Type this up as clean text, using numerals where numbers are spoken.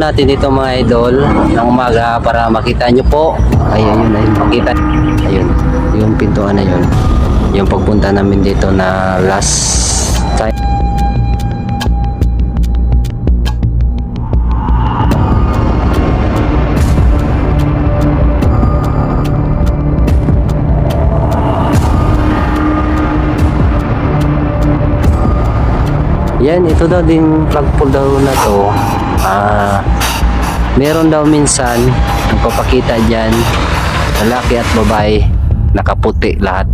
natin dito mga idol ng umaga para makita nyo po. Ayun, makita. Ayun, yung pintuan na yun. Yung pagpunta namin dito na last time. Yan, ito daw din flagpole daw na to. Meron daw minsan nagpapakita dyan lalaki at babae nakaputi lahat.